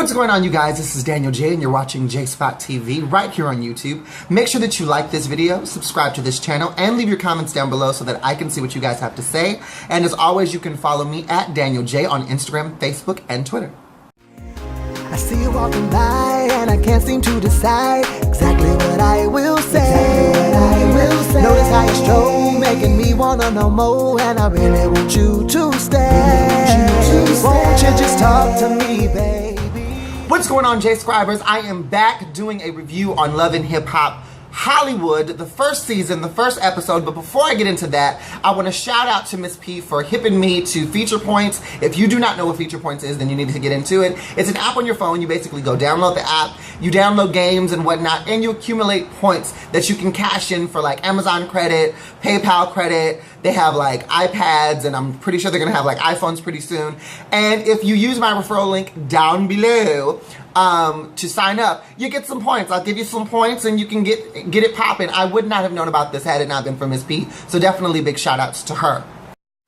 What's going on, you guys? This is Daniel J, and you're watching JayeSpotTV right here on YouTube. Make sure that you like this video, subscribe to this channel, and leave your comments down below so that I can see what you guys have to say. And as always, you can follow me at Daniel J on Instagram, Facebook, and Twitter. I see you walking by, and I can't seem to decide exactly what I will say. Notice how you stroll, making me wanna know more, and I really want you to stay. Won't you just talk to me, baby? What's going on, J-Scribers? I am back doing a review on Love and Hip Hop Hollywood, the first season, the first episode. But before I get into that, I want to shout out to Miss P for hipping me to Feature Points. If you do not know what Feature Points is, then you need to get into it. It's an app on your phone. You basically go download the app, you download games and whatnot, and you accumulate points that you can cash in for like Amazon credit, PayPal credit. They have like iPads, and I'm pretty sure they're gonna have like iPhones pretty soon. And if you use my referral link down below to sign up, you get some points. I'll give you some points and you can get it popping. I would not have known about this had it not been for Miss P, so definitely big shout outs to her.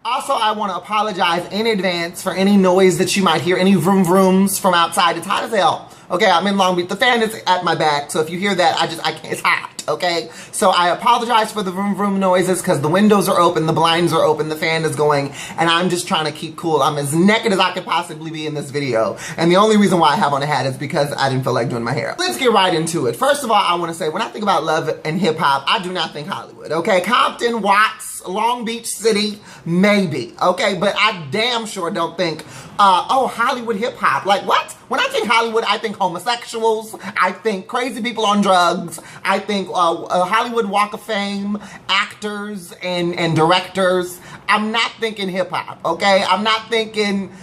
Also, I want to apologize in advance for any noise that you might hear, any vroom vrooms from outside. It's hot as hell. Okay, I'm in Long Beach. The fan is at my back, so if you hear that, I can't, it's hot, okay? So I apologize for the vroom vroom noises because the windows are open, the blinds are open, the fan is going, and I'm just trying to keep cool. I'm as naked as I could possibly be in this video. And the only reason why I have on a hat is because I didn't feel like doing my hair. Let's get right into it. First of all, I want to say, when I think about love and hip hop, I do not think Hollywood, okay? Compton, Watts, Long Beach City, maybe, okay? But I damn sure don't think, oh, Hollywood hip hop. Like, what? When I think Hollywood, I think homosexuals, I think crazy people on drugs, I think Hollywood Walk of Fame, actors and directors. I'm not thinking hip hop, okay? I'm not thinking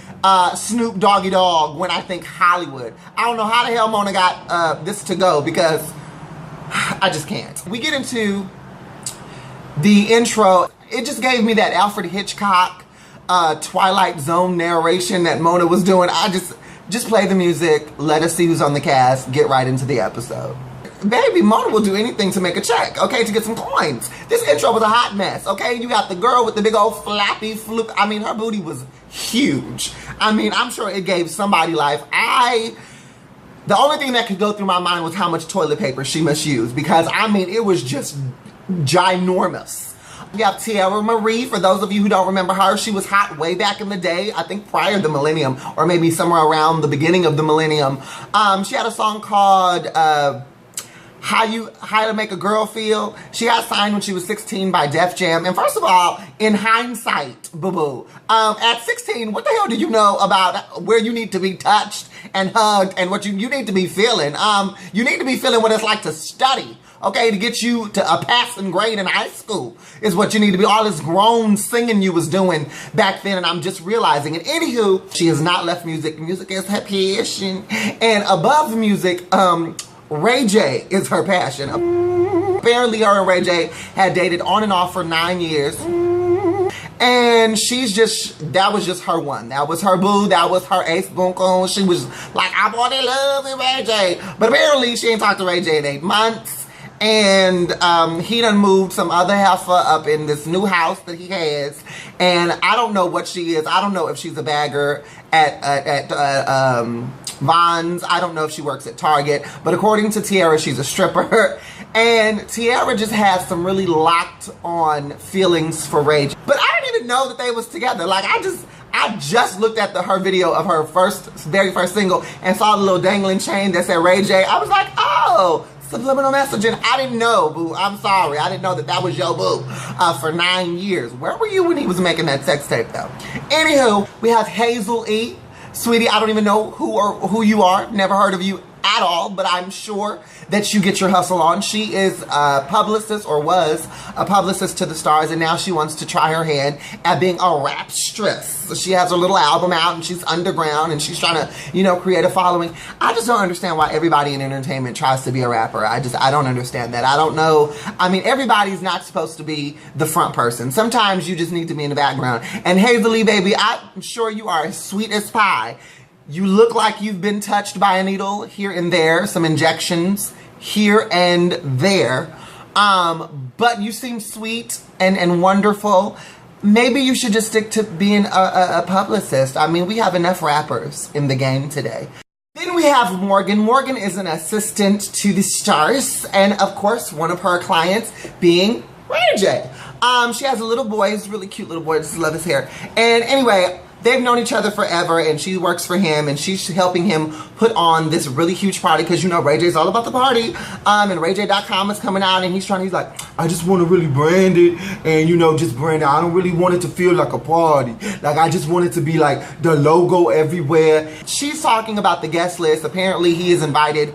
Snoop Doggy Dogg when I think Hollywood. I don't know how the hell Mona got this to go because I just can't. We get into the intro. It just gave me that Alfred Hitchcock Twilight Zone narration that Mona was doing. Just play the music, let us see who's on the cast, get right into the episode. Baby, Mona will do anything to make a check, okay, to get some coins. This intro was a hot mess, okay? You got the girl with the big old flappy fluke. I mean, her booty was huge. I mean, I'm sure it gave somebody life. The only thing that could go through my mind was how much toilet paper she must use, because, I mean, it was just ginormous. We have Tierra Marie. For those of you who don't remember her, she was hot way back in the day, I think prior to the millennium, or maybe somewhere around the beginning of the millennium. She had a song called How to Make a Girl Feel. She got signed when she was 16 by Def Jam. And first of all, in hindsight, boo-boo, at 16, what the hell do you know about where you need to be touched and hugged and what you need to be feeling? You need to be feeling what it's like to study. Okay, to get you to a passing grade in high school is what you need to be. All this grown singing you was doing back then, and I'm just realizing. And anywho, she has not left music. Music is her passion. And above music, Ray J is her passion. Apparently, her and Ray J had dated on and off for 9 years. And that was just her one. That was her boo. That was her ace boom. She was like, I bought it love in Ray J. But apparently, she ain't talked to Ray J in 8 months. And he done moved some other heifer up in this new house that he has. And I don't know what she is. I don't know if she's a bagger at Vons. I don't know if she works at Target. But according to Tierra, she's a stripper. And Tierra just has some really locked on feelings for Ray J. But I didn't even know that they was together. Like, I just looked at her video of her very first single and saw the little dangling chain that said Ray J. I was like, oh, subliminal messaging. I didn't know, boo. I'm sorry. I didn't know that was your boo for 9 years. Where were you when he was making that sex tape, though? Anywho, we have Hazel E. Sweetie, I don't even know who you are. Never heard of you at all, but I'm sure that you get your hustle on. She is a publicist, or was a publicist to the stars, and now she wants to try her hand at being a rapstress. So she has her little album out, and she's underground, and she's trying to, create a following. I just don't understand why everybody in entertainment tries to be a rapper. I don't understand that. I don't know. I mean, everybody's not supposed to be the front person. Sometimes you just need to be in the background. And Hazel E, baby, I'm sure you are as sweet as pie. You look like you've been touched by a needle here and there, some injections here and there. But you seem sweet and wonderful. Maybe you should just stick to being a publicist. I mean, we have enough rappers in the game today. Then we have Morgan. Morgan is an assistant to the stars, and of course, one of her clients being Ray J. She has a little boy, he's a really cute little boy, I just love his hair. And anyway, they've known each other forever, and she works for him, and she's helping him put on this really huge party, because you know Ray J's all about the party. And RayJ.com is coming out, and he's like, I just want to really brand it, and you know, just brand it. I don't really want it to feel like a party. Like, I just want it to be like the logo everywhere. She's talking about the guest list. Apparently, he has invited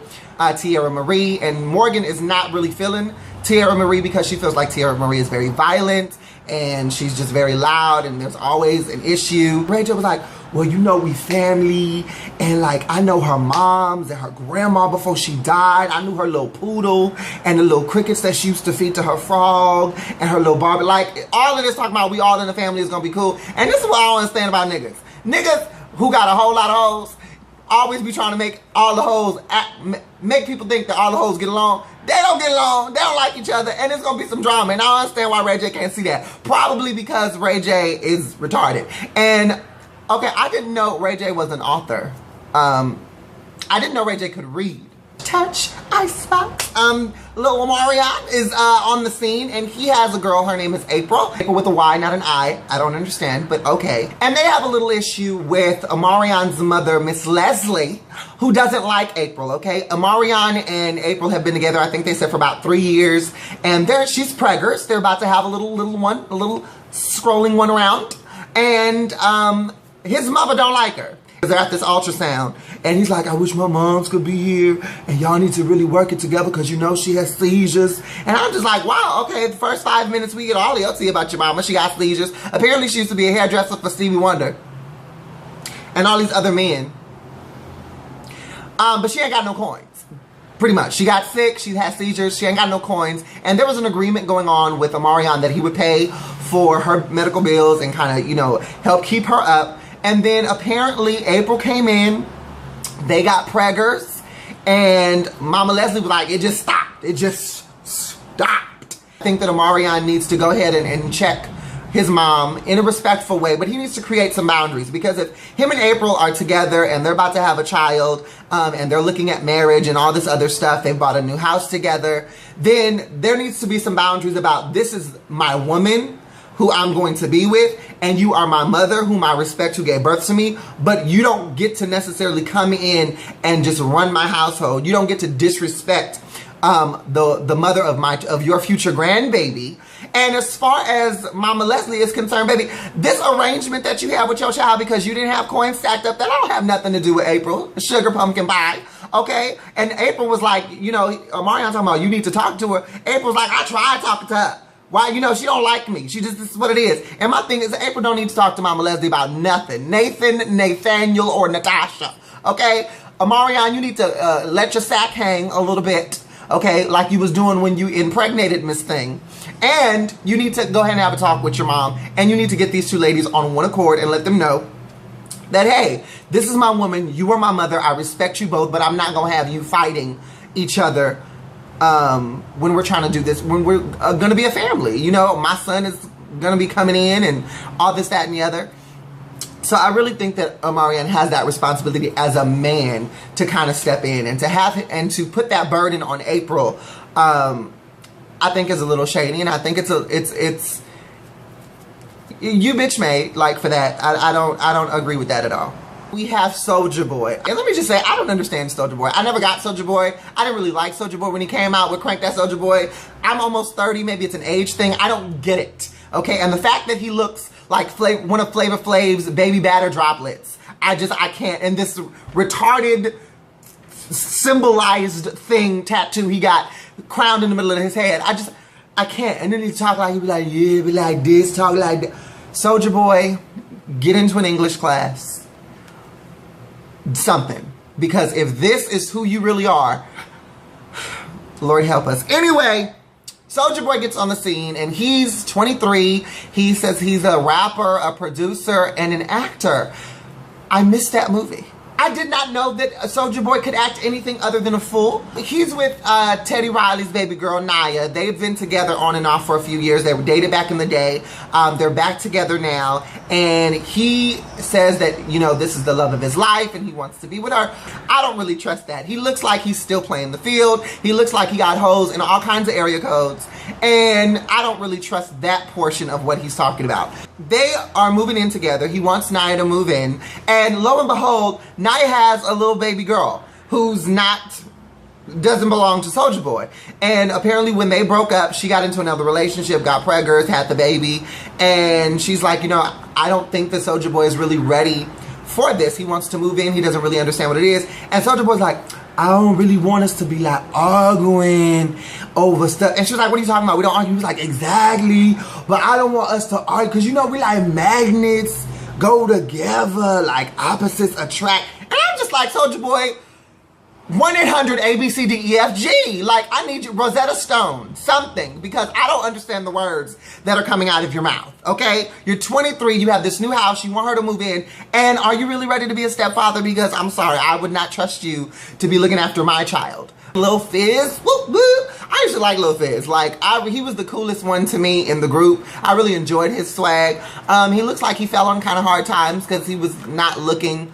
Tierra Marie, and Morgan is not really feeling Tierra Marie because she feels like Tierra Marie is very violent and she's just very loud and there's always an issue. Ray J was like, well, you know, we family, and like I know her moms and her grandma before she died. I knew her little poodle and the little crickets that she used to feed to her frog and her little Barbie. Like, all of this talking about we all in the family is gonna be cool. And this is what I don't understand about niggas. Niggas who got a whole lot of hoes always be trying to make all the hoes make people think that all the hoes get along. They don't get along. They don't like each other, and it's gonna be some drama. And I don't understand why Ray J can't see that. Probably because Ray J is retarded. And okay, I didn't know Ray J was an author. I didn't know Ray J could read. Touch, I spot. Lil Omarion is on the scene, and he has a girl. Her name is April. April with a Y, not an I. I don't understand, but okay. And they have a little issue with Omarion's mother, Miss Leslie, who doesn't like April, okay? Omarion and April have been together, I think they said, for about 3 years. And she's preggers. They're about to have a little one, a little scrolling one around. And his mother don't like her. They're at this ultrasound, and he's like, I wish my moms could be here, and y'all need to really work it together because you know she has seizures. And I'm just like, wow, okay, the first 5 minutes we get all the OT about your mama. She got seizures. Apparently she used to be a hairdresser for Stevie Wonder and all these other men. But she ain't got no coins. Pretty much. She got sick, she had seizures, she ain't got no coins. And there was an agreement going on with Omarion that he would pay for her medical bills and kind of, you know, help keep her up. And then apparently April came in, they got preggers, and Mama Leslie was like, it just stopped. It just stopped. I think that Omarion needs to go ahead and check his mom in a respectful way, but he needs to create some boundaries, because if him and April are together and they're about to have a child, and they're looking at marriage and all this other stuff, they bought a new house together, then there needs to be some boundaries about, this is my woman who I'm going to be with, and you are my mother whom I respect, who gave birth to me, but you don't get to necessarily come in and just run my household. You don't get to disrespect the mother of your future grandbaby. And as far as Mama Leslie is concerned, baby, this arrangement that you have with your child because you didn't have coins stacked up, that don't have nothing to do with April, sugar pumpkin pie, okay? And April was like, you know, Omarion talking about you need to talk to her. April's like, I tried talking to her. Why? You know, she don't like me. She just, this is what it is. And my thing is, April don't need to talk to Mama Leslie about nothing. Nathan, Nathaniel, or Natasha. Okay? Omarion, you need to let your sack hang a little bit. Okay? Like you was doing when you impregnated Miss Thing. And you need to go ahead and have a talk with your mom. And you need to get these two ladies on one accord and let them know that, hey, this is my woman. You are my mother. I respect you both. But I'm not going to have you fighting each other when we're trying to do this, when we're gonna be a family. You know, my son is gonna be coming in and all this, that, and the other. So I really think that Omarion has that responsibility as a man to kind of step in and to have and to put that burden on April. I think is a little shady, and I think it's you bitch made, like, for that. I don't agree with that at all. We have Soulja Boy. And let me just say, I don't understand Soulja Boy. I never got Soulja Boy. I didn't really like Soulja Boy when he came out with Crank That Soulja Boy. I'm almost 30. Maybe it's an age thing. I don't get it. Okay? And the fact that he looks like one of Flavor Flav's baby batter droplets. I can't. And this retarded symbolized thing tattoo he got crowned in the middle of his head. I can't. And then he talk like, he be like, yeah, be like this, talk like that. Soulja Boy, get into an English class. Something, because if this is who you really are, Lord help us. Anyway, Soulja Boy gets on the scene, and he's 23. He says he's a rapper, a producer, and an actor. I missed that movie. I did not know that Soulja Boy could act anything other than a fool. He's with Teddy Riley's baby girl, Naya. They've been together on and off for a few years. They were dated back in the day. They're back together now. And he says that, you know, this is the love of his life and he wants to be with her. I don't really trust that. He looks like he's still playing the field. He looks like he got hoes in all kinds of area codes. And I don't really trust that portion of what he's talking about. They are moving in together. He wants Naya to move in. And lo and behold, Naya has a little baby girl who's doesn't belong to Soulja Boy. And apparently when they broke up, she got into another relationship, got preggers, had the baby. And she's like, you know, I don't think that Soulja Boy is really ready for this. He wants to move in. He doesn't really understand what it is. And Soulja Boy's like, I don't really want us to be like arguing over stuff. And she was like, what are you talking about? We don't argue. He was like, exactly. But I don't want us to argue because, you know, we like magnets go together, like opposites attract. And I'm just like, Soulja Boy, 1-800-ABCDEFG. Like, I need you, Rosetta Stone, something, because I don't understand the words that are coming out of your mouth, okay? You're 23, you have this new house, you want her to move in, and are you really ready to be a stepfather? Because I'm sorry, I would not trust you to be looking after my child. Lil Fizz, whoop, whoop. I used to like Lil Fizz. Like, he was the coolest one to me in the group. I really enjoyed his swag. He looks like he fell on kind of hard times because he was just not looking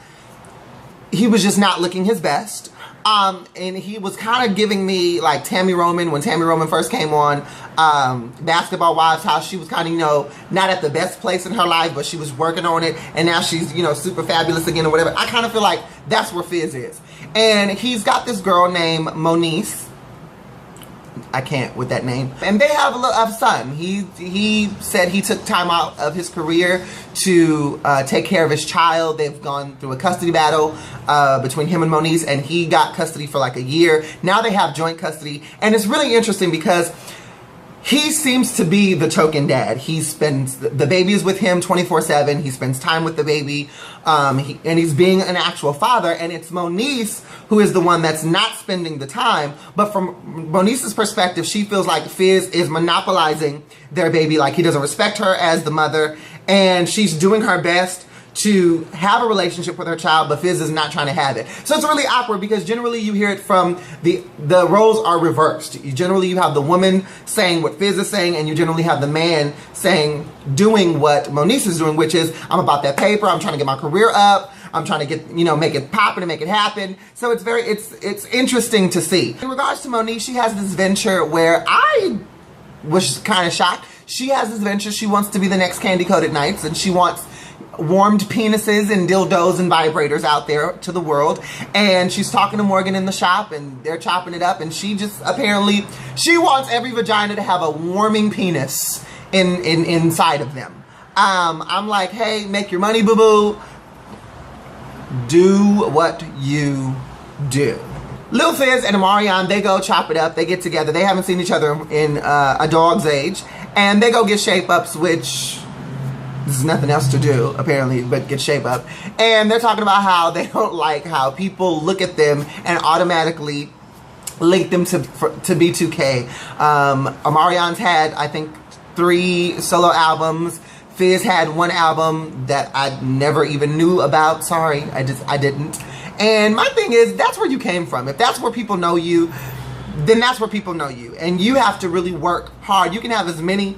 his best. And he was kind of giving me like Tammy Roman when Tammy Roman first came on Basketball Wives, how she was kind of, you know, not at the best place in her life, but she was working on it, and now she's, you know, super fabulous again or whatever. I kind of feel like that's where Fizz is. And he's got this girl named Moniece. I can't with that name. And they have a son. He said he took time out of his career to take care of his child. They've gone through a custody battle between him and Moniece, and he got custody for like a year. Now they have joint custody, and it's really interesting because he seems to be the token dad. He spends, the baby is with him 24/7. He spends time with the baby, and he's being an actual father. And it's Moniece who is the one that's not spending the time. But from Moniece's perspective, she feels like Fizz is monopolizing their baby. Like, he doesn't respect her as the mother, and she's doing her best to have a relationship with her child, but Fizz is not trying to have it. So it's really awkward because generally you hear it from the roles are reversed. Generally you have the woman saying what Fizz is saying, and you generally have the man doing what Moniece is doing, which is, I'm about that paper, I'm trying to get my career up, I'm trying to get, you know, make it poppin' and make it happen. So it's interesting to see. In regards to Moniece, she has this venture where I was kind of shocked. She has this venture, she wants to be the next Candy Coated Nights, and she wants warmed penises and dildos and vibrators out there to the world. And she's talking to Morgan in the shop, and they're chopping it up, and she just apparently, she wants every vagina to have a warming penis inside of them. I'm like, hey, make your money, boo-boo. Do what you do. Lil Fizz and Omarion, they go chop it up, they get together. They haven't seen each other in a dog's age, and they go get shape-ups, which there's nothing else to do, apparently, but get shape up. And they're talking about how they don't like how people look at them and automatically link them to B2K. Omarion's had, I think, 3 solo albums. Fizz had 1 album that I never even knew about. Sorry, I didn't. And my thing is, that's where you came from. If that's where people know you, then that's where people know you. And you have to really work hard. You can have as many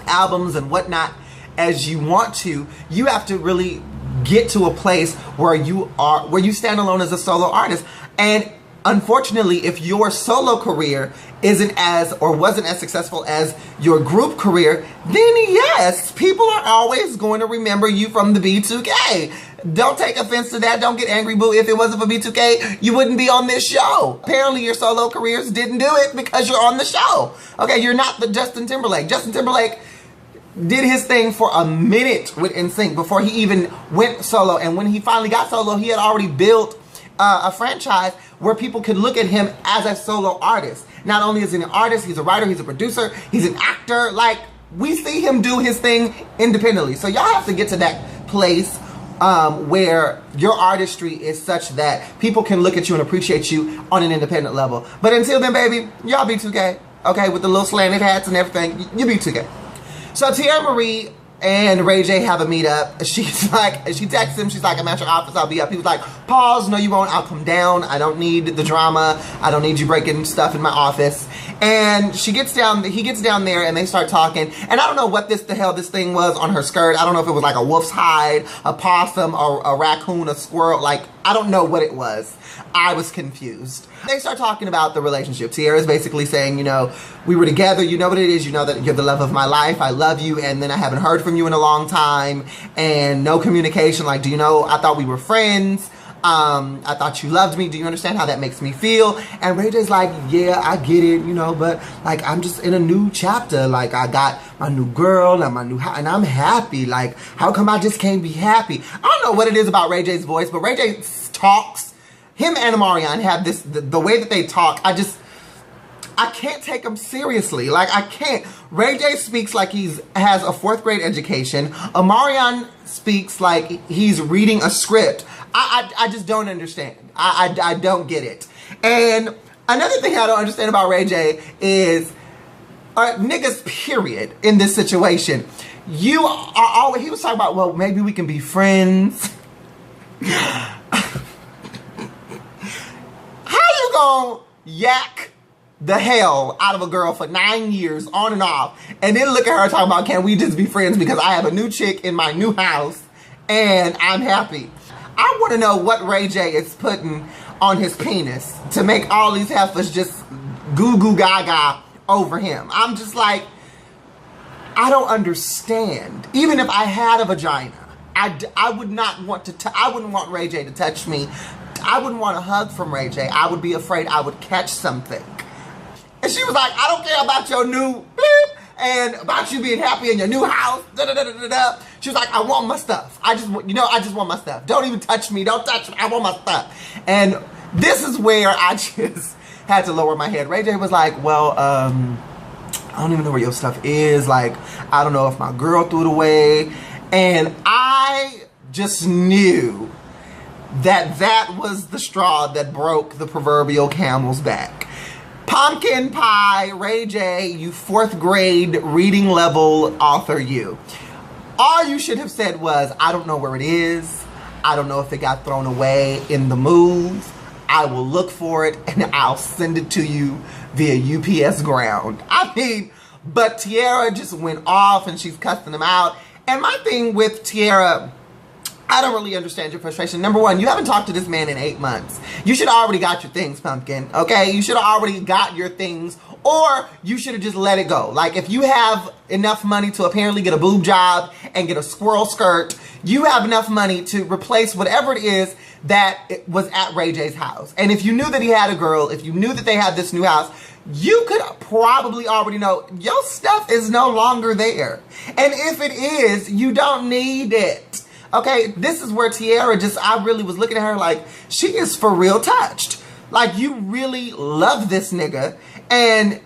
albums and whatnot as you want to. You have to really get to a place where you stand alone as a solo artist. And unfortunately, if your solo career wasn't as successful as your group career, then yes, people are always going to remember you from the B2K. Don't take offense to that. Don't get angry, boo. If it wasn't for B2K, you wouldn't be on this show. Apparently, your solo careers didn't do it because you're on the show. Okay, you're not the Justin Timberlake. Justin Timberlake did his thing for a minute with NSYNC before he even went solo. And when he finally got solo, he had already built a franchise where people could look at him as a solo artist. Not only is he an artist, he's a writer, he's a producer, he's an actor. Like, we see him do his thing independently. So y'all have to get to that place where your artistry is such that people can look at you and appreciate you on an independent level. But until then, baby, y'all B2K. Okay, with the little slanted hats and everything, you B2K. So Tierra Marie and Ray J have a meetup. She's like, she texts him, she's like, I'm at your office, I'll be up. He was like, pause, no you won't, I'll come down. I don't need the drama. I don't need you breaking stuff in my office. And he gets down there and they start talking. And I don't know what the hell this thing was on her skirt. I don't know if it was like a wolf's hide, a possum, or a raccoon, a squirrel. Like, I don't know what it was. I was confused. They start talking about the relationship. Tierra's basically saying, you know, we were together, you know what it is, you know that you're the love of my life, I love you, and then I haven't heard from you in a long time, and no communication. Like, do you know, I thought we were friends. I thought you loved me. Do you understand how that makes me feel? And Ray J's like, yeah, I get it, you know, but like, I'm just in a new chapter. Like, I got my new girl and my new house, and I'm happy. Like, how come I just can't be happy? I don't know what it is about Ray J's voice, but Ray J talks, him and Omarion have this, the way that they talk, I can't take him seriously. Like, I can't. Ray J speaks like has a 4th grade education. Omarion speaks like he's reading a script. I just don't understand. I don't get it. And another thing I don't understand about Ray J is, niggas, period, in this situation. You are always, he was talking about, well, maybe we can be friends. How you gonna yak the hell out of a girl for 9 years on and off, and then look at her talking about, can we just be friends because I have a new chick in my new house and I'm happy? I want to know what Ray J is putting on his penis to make all these heifers just goo goo gaga over him. I'm just like, I don't understand. Even if I had a vagina, I would not want to, I wouldn't want Ray J to touch me. I wouldn't want a hug from Ray J. I would be afraid I would catch something. And she was like, I don't care about your new bleep and about you being happy in your new house. Da, da, da, da, da. She was like, I want my stuff. I just want my stuff. Don't even touch me. Don't touch me. I want my stuff. And this is where I just had to lower my head. Ray J was like, well, I don't even know where your stuff is. Like, I don't know if my girl threw it away. And I just knew that was the straw that broke the proverbial camel's back. Pumpkin pie, Ray J, you 4th grade reading level author you. All you should have said was, I don't know where it is. I don't know if it got thrown away in the move. I will look for it and I'll send it to you via UPS ground. I mean, but Tierra just went off and she's cussing him out. And my thing with Tierra, I don't really understand your frustration. Number one, you haven't talked to this man in 8 months. You should have already got your things, Pumpkin, okay? You should have already got your things, or you should have just let it go. Like, if you have enough money to apparently get a boob job and get a squirrel skirt, you have enough money to replace whatever it is that was at Ray J's house. And if you knew that he had a girl, if you knew that they had this new house, you could probably already know your stuff is no longer there. And if it is, you don't need it. Okay, this is where Tierra I really was looking at her like, she is for real touched. Like, you really love this nigga, and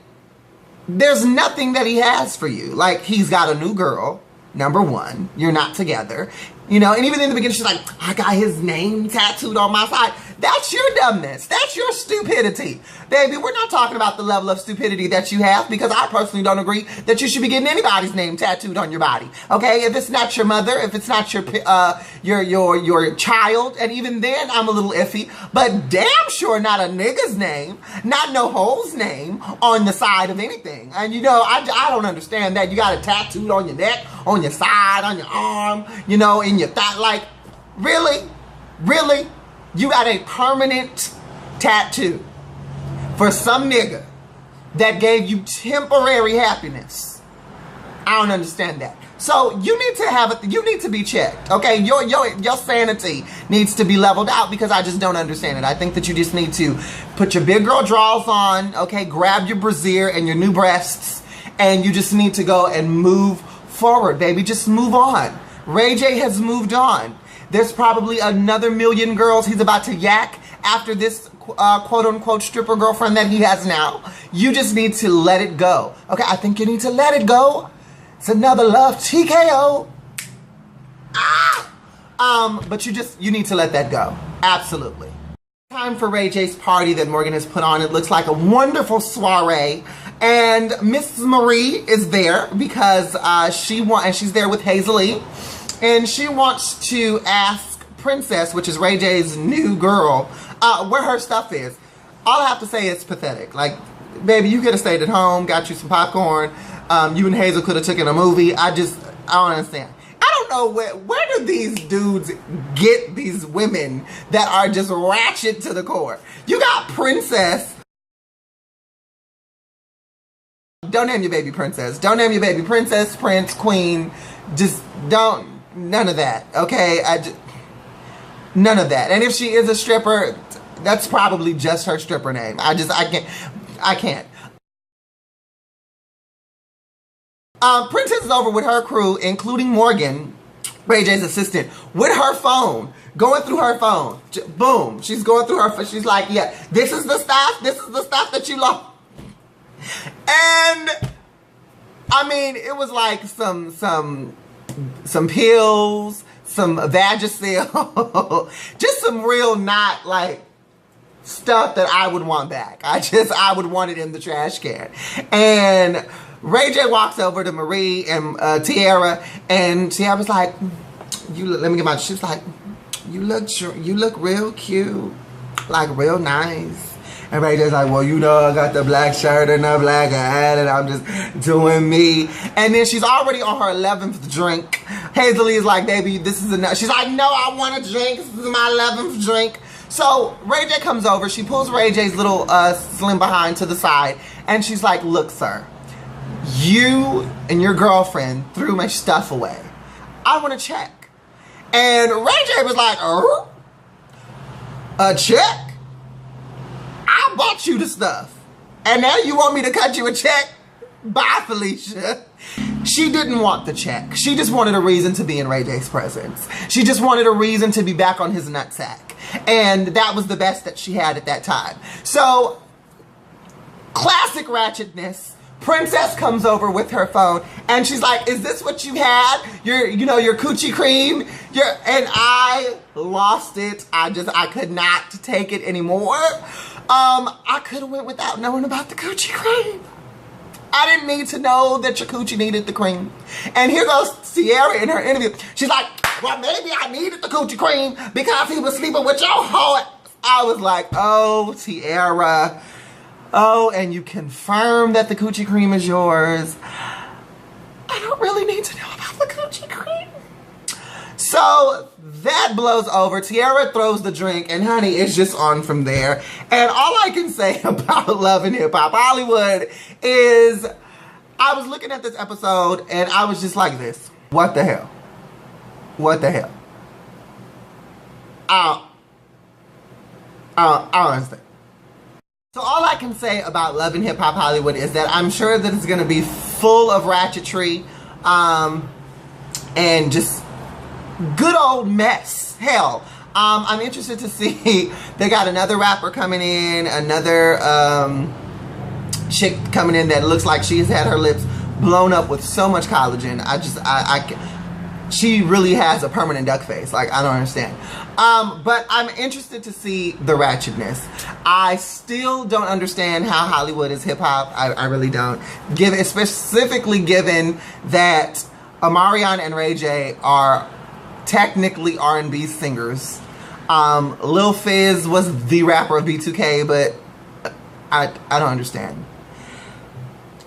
there's nothing that he has for you. Like, he's got a new girl, number one. You're not together. You know, and even in the beginning, she's like, I got his name tattooed on my side. That's your dumbness. That's your stupidity. Baby, we're not talking about the level of stupidity that you have, because I personally don't agree that you should be getting anybody's name tattooed on your body. Okay? If it's not your mother, if it's not your child, and even then I'm a little iffy, but damn sure not a nigga's name, not no hoe's name on the side of anything. And you know, I don't understand that. You got it tattooed on your neck, on your side, on your arm, you know, in your thigh. Like, really? Really? You got a permanent tattoo for some nigga that gave you temporary happiness. I don't understand that. So you need to have it. You need to be checked. Okay, your sanity needs to be leveled out, because I just don't understand it. I think that you just need to put your big girl drawers on. Okay, grab your brassiere and your new breasts, and you just need to go and move forward, baby. Just move on. Ray J has moved on. There's probably another million girls he's about to yak after this quote-unquote stripper girlfriend that he has now. You just need to let it go. Okay, I think you need to let it go. It's another love TKO. But you need to let that go. Absolutely. Time for Ray J's party that Morgan has put on. It looks like a wonderful soiree. And Mrs. Marie is there because she's there with Hazel-E, and she wants to ask Princess, which is Ray J's new girl, where her stuff is. All I have to say is pathetic. Like, baby, you could have stayed at home, got you some popcorn. You and Hazel could have taken a movie. I don't understand. I don't know where do these dudes get these women that are just ratchet to the core. You got Princess. Don't name your baby Princess. Don't name your baby Princess, Prince, Queen. Just don't. None of that. Okay? None of that. And if she is a stripper, that's probably just her stripper name. I can't. Princess is over with her crew, including Morgan, Ray J's assistant, with her phone, going through her phone. Boom. She's going through her phone. She's like, yeah, this is the stuff. This is the stuff that you love. And I mean, it was like some pills, some Vagisil, just some real not like stuff that I would want back. I would want it in the trash can. And Ray J walks over to Marie and Tiara, and Tiara was like, let me get my, she was like, you look real cute, like real nice. And Ray J's like, well, you know, I got the black shirt and the black hat, and I'm just doing me. And then she's already on her 11th drink. Hazel-E is like, baby, this is enough. She's like, no, I want a drink. This is my 11th drink. So Ray J comes over. She pulls Ray J's little slim behind to the side, and she's like, look, sir, you and your girlfriend threw my stuff away. I want a check. And Ray J was like, a check? I bought you the stuff, and now you want me to cut you a check? Bye, Felicia. She didn't want the check. She just wanted a reason to be in Ray J's presence. She just wanted a reason to be back on his nutsack. And that was the best that she had at that time. So, classic ratchetness. Princess comes over with her phone, and she's like, is this what you had? Your coochie cream? And I lost it. I could not take it anymore. I could have went without knowing about the coochie cream. I didn't need to know that your coochie needed the cream. And here goes Sierra in her interview. She's like, well, maybe I needed the coochie cream because he was sleeping with your hoe. I was like, oh, Tiara. Oh, and you confirm that the coochie cream is yours. I don't really need to know about the coochie cream. So that blows over. Tiara throws the drink, and honey, it's just on from there. And all I can say about Love and Hip Hop Hollywood is I was looking at this episode, and I was just like this. What the hell? What the hell? I don't understand. So all I can say about Love and Hip Hop Hollywood is that I'm sure that it's going to be full of ratchetry and just good old mess. Hell, I'm interested to see, they got another rapper coming in, another chick coming in that looks like she's had her lips blown up with so much collagen. She really has a permanent duck face. Like, I don't understand. But I'm interested to see the ratchetness. I still don't understand how Hollywood is hip-hop. I really don't. Specifically given that Omarion and Ray J are technically R&B singers. Lil Fizz was the rapper of B2K, but I don't understand.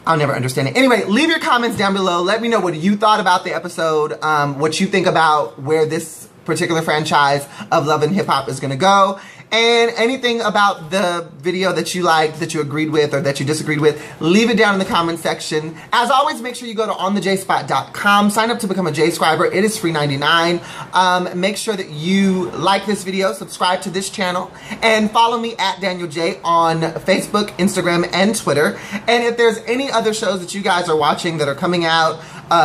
I'll never understand it. Anyway, leave your comments down below. Let me know what you thought about the episode, what you think about where this particular franchise of Love and Hip Hop is going to go, and anything about the video that you liked, that you agreed with, or that you disagreed with, leave it down in the comment section. As always, make sure you go to onthejspot.com, sign up to become a JScriber. It is free $99. Make sure that you like this video, subscribe to this channel, and follow me at Daniel J on Facebook, Instagram, and Twitter. And if there's any other shows that you guys are watching that are coming out,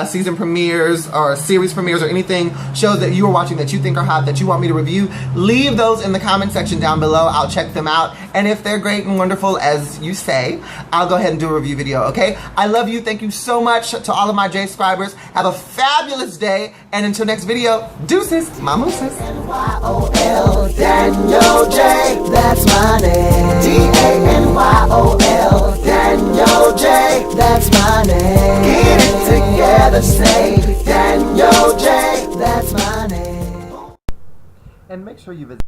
season premieres or series premieres or anything, shows that you are watching that you think are hot, that you want me to review, leave those in the comment section down below. I'll check them out, and if they're great and wonderful as you say, I'll go ahead and do a review video, okay? I love you. Thank you so much to all of my JScribers. Have a fabulous day, and until next video, deuces, mamooses. N-Y-O-L, Daniel J, that's my name. D-A-N-Y-O-L, Daniel J. sure you visit